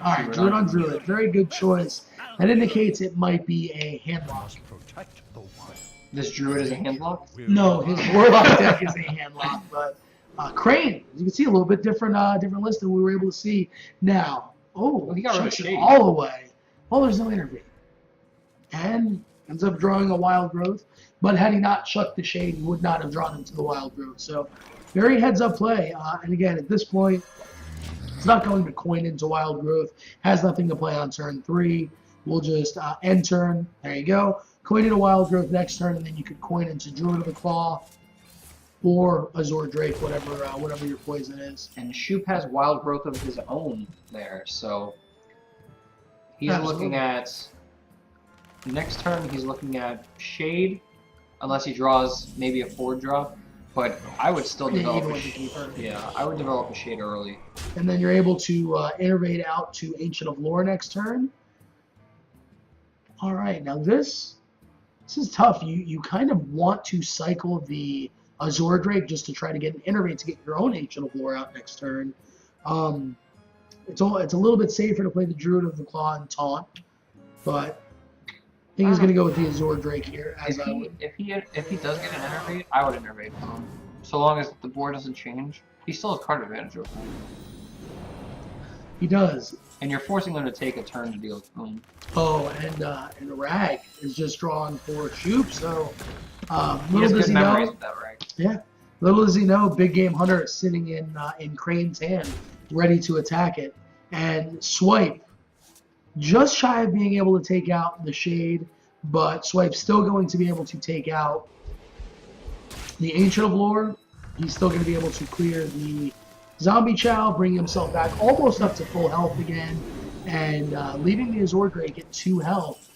All right, Druid on Druid. Very good choice. That indicates it might be a handlock. This Druid is a handlock? No, his Warlock deck is a handlock, but Crane, as you can see, a little bit different different list than we were able to see. Now, He got rid of chucks it Shade. all away. Well, there's no intervene. And ends up drawing a Wild Growth, but had he not chucked the Shade, he would not have drawn him to the Wild Growth. So, very heads-up play. And again, at this point, it's not going to coin into Wild Growth. Has nothing to play on turn 3. We'll just end turn. There you go. Coin into Wild Growth next turn, and then you could coin into Druid of the Claw or Azure Drake, whatever your poison is. And Shoop has Wild Growth of his own there, so he's looking at next turn. He's looking at Shade, unless he draws maybe a 4-drop. But I would still develop a Shade. Yeah, I would develop a Shade early. And then you're able to innervate out to Ancient of Lore next turn. All right, now this is tough. You kind of want to cycle the Azure Drake just to try to get an innervate to get your own Ancient of Lore out next turn. It's a little bit safer to play the Druid of the Claw and taunt, but I think he's going to go with the Azure Drake here. If he does get an innervate, I would innervate him. So long as the board doesn't change, he still has card advantage over him. He does. And you're forcing him to take a turn to deal with boom. Oh, and Rag is just drawn for Shoop, so Little does he know. Yeah, little does he know, Big Game Hunter is sitting in Crane's hand, ready to attack it, and Swipe just shy of being able to take out the Shade, but Swipe's still going to be able to take out the Ancient of Lore. He's still going to be able to clear the Zombie Chow, bring himself back almost up to full health again, and leaving the Azure Drake at 2 health,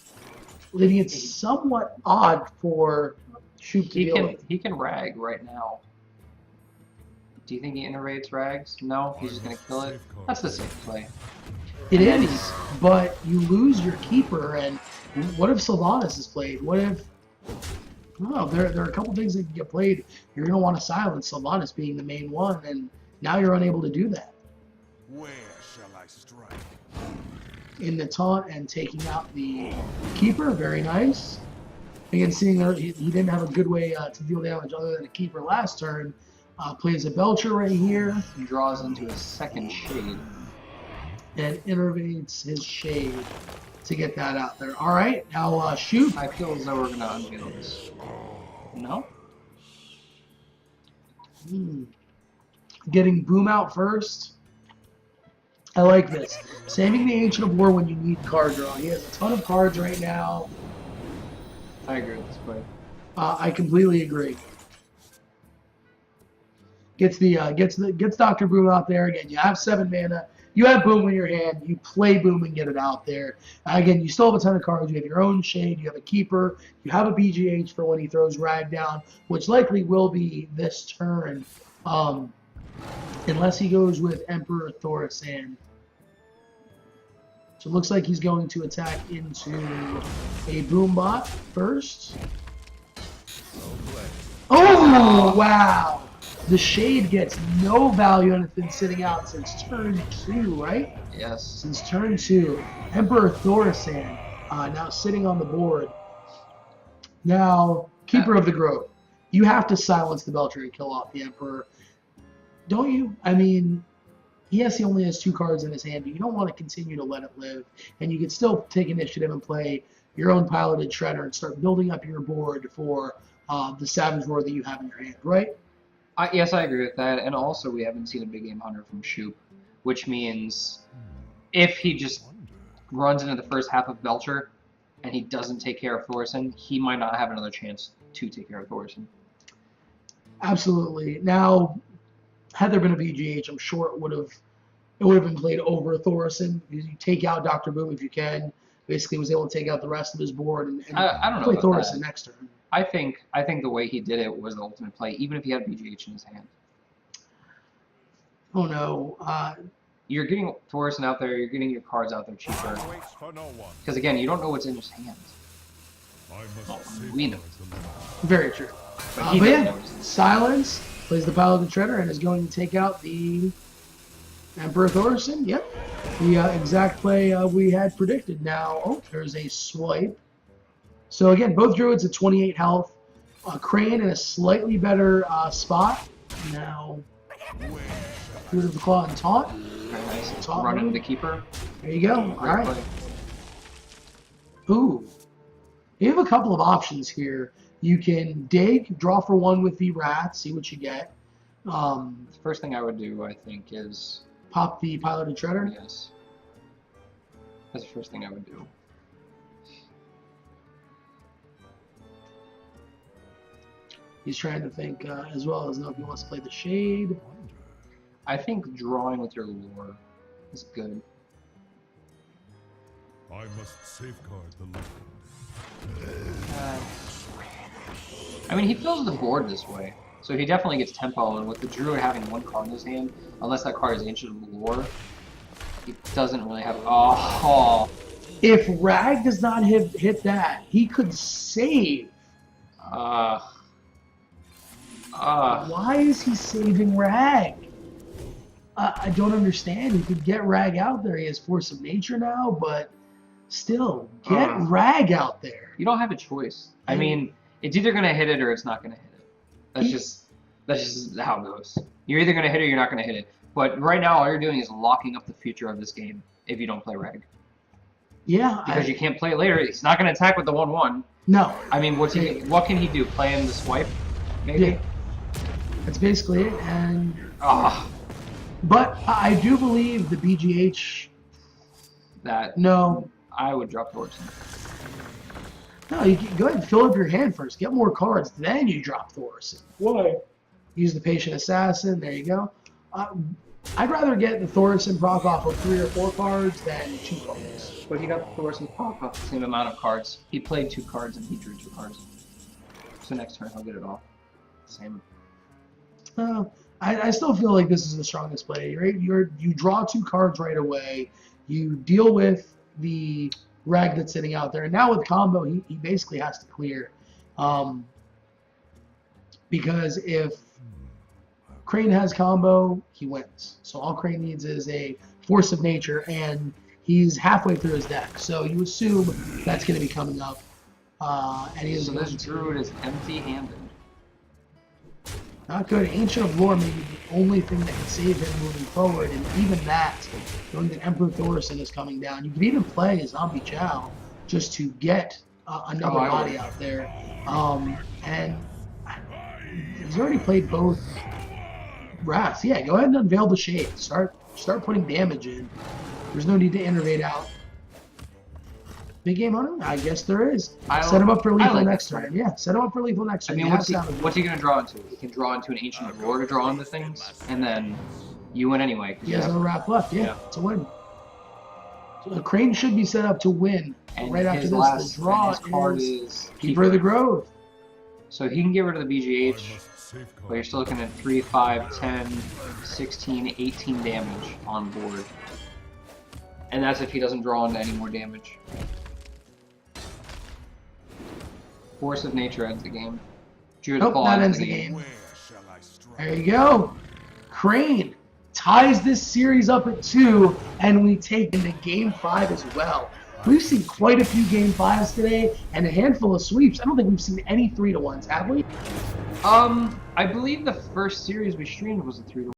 leaving it somewhat odd for Shoop to deal with. He can Rag right now. Do you think he innervates Rags? No, he's just going to kill it. That's the safe play. It is, but you lose your keeper, and what if Sylvanas is played? What if... Well, there are a couple things that can get played. You're going to want to silence Sylvanas being the main one, and now you're unable to do that. Where shall I strike? In the taunt and taking out the keeper, very nice. Again, seeing he didn't have a good way to deal damage other than a keeper last turn. Plays a Belcher right here. He draws into a second Shade. And innervates his Shade to get that out there. All right, now Shoop. I feel as though we're going to unveil this. No? Getting Boom out first. I like this. Saving the Ancient of War when you need card draw. He has a ton of cards right now. I agree with this play. I completely agree. Gets Dr. Boom out there again. You have 7 mana. You have Boom in your hand. You play Boom and get it out there. Again, you still have a ton of cards. You have your own Shade. You have a Keeper. You have a BGH for when he throws Rag down, which likely will be this turn, unless he goes with Emperor Thorsan. So it looks like he's going to attack into a Boombot first. Oh, wow! The Shade gets no value and it's been sitting out since turn 2, right? Yes. Since turn 2. Emperor Thorsan now sitting on the board. Now, Keeper of the Grove. You have to silence the Belcher and kill off the Emperor. Don't you? I mean, yes, he only has 2 cards in his hand, but you don't want to continue to let it live. And you can still take initiative and play your own piloted Shredder and start building up your board for the Savage Roar that you have in your hand, right? Yes, I agree with that. And also, we haven't seen a Big Game Hunter from Shoop, which means if he just runs into the first half of Belcher and he doesn't take care of Thorsan, he might not have another chance to take care of Thorsan. Absolutely. Now, had there been a BGH, I'm sure it would have been played over Thorsan. You take out Dr. Boom if you can. Basically, was able to take out the rest of his board and I don't know play about Thorsan that. next turn. I think the way he did it was the ultimate play, even if he had a BGH in his hand. Oh no. You're getting Thorsan out there, you're getting your cards out there cheaper. Because again, you don't know what's in his hand. Well, we know. Very true. But he but doesn't yeah, know. Silence plays the Paladin Shredder and is going to take out the Emperor Thorson, yep. The exact play we had predicted. Now, oh, there's a swipe. So again, both Druids at 28 health. Crane in a slightly better spot. Now, Druid of the Claw and Taunt. Very nice. Taunt Running mode. the keeper. There you go. Great All right. play. Ooh. You have a couple of options here. You can dig, draw for 1 with the Wrath, see what you get. The first thing I would do, I think, is Pop the Piloted Treader. yes. That's the first thing I would do. He's trying to think as well as know if he wants to play the Shade. I think drawing with your lore is good. I must safeguard the land. I mean, he fills the board this way, so he definitely gets tempo. And with the Druid having 1 card in his hand, unless that card is Ancient of Lore, he doesn't really have. Oh. If Rag does not hit that, he could save. Why is he saving Rag? I don't understand. He could get Rag out there. He has Force of Nature now, but still, get Rag out there. You don't have a choice. I mean, it's either gonna hit it or it's not gonna hit it. That's just how it goes. You're either gonna hit it or you're not gonna hit it. But right now, all you're doing is locking up the future of this game if you don't play Rag. Yeah, Because you can't play it later. He's not gonna attack with the 1/1. No. I mean, what can he do? Play in the swipe? Maybe. Yeah. That's basically it. And Ah. but I do believe the BGH. That No, I would drop Thorson. no. You can, go ahead and fill up your hand first. Get more cards, then you drop Thorson. Why? Use the Patient Assassin. There you go. I'd rather get the Thorson proc off of 3 or 4 cards than 2 cards. But he got Thorson pop off the same amount of cards. He played 2 cards and he drew 2 cards. So next turn he'll get it all. Same. I still feel like this is the strongest play, right? You draw 2 cards right away. You deal with the Rag that's sitting out there. And now with combo, he basically has to clear. Because if Crane has combo, he wins. So all Crane needs is a Force of Nature, and he's halfway through his deck. So you assume that's going to be coming up. And he is So this going Druid is empty-handed. Not good. Ancient of Lore may be the only thing that can save him moving forward, and even that, knowing that Emperor Thorson is coming down, you can even play a Zombie Chow just to get another body out there. And he's already played both Wraths. Yeah, go ahead and unveil the Shade. Start putting damage in. There's no need to innervate out. Big game on him? I guess there is. Set him up for lethal next turn. Yeah, set him up for lethal next turn. I mean, what's he going to draw into? He can draw into an Ancient of Lore to draw into things, and then you win anyway. He has no Wrath left. Yeah, it's a win. So Crane should be set up to win. And right after this, the draw his card is Keeper of the Grove. So he can get rid of the BGH, but you're still looking at 3, 5, 10, 16, 18 damage on board. And that's if he doesn't draw into any more damage. Force of Nature ends the game. Druid of the Claw that ends ends the the game. Where shall I strike? There you go. Crane ties this series up at 2, and we take into Game 5 as well. We've seen quite a few Game 5s today, and a handful of sweeps. I don't think we've seen any 3-to-1s, have we? I believe the first series we streamed was a 3-to-1.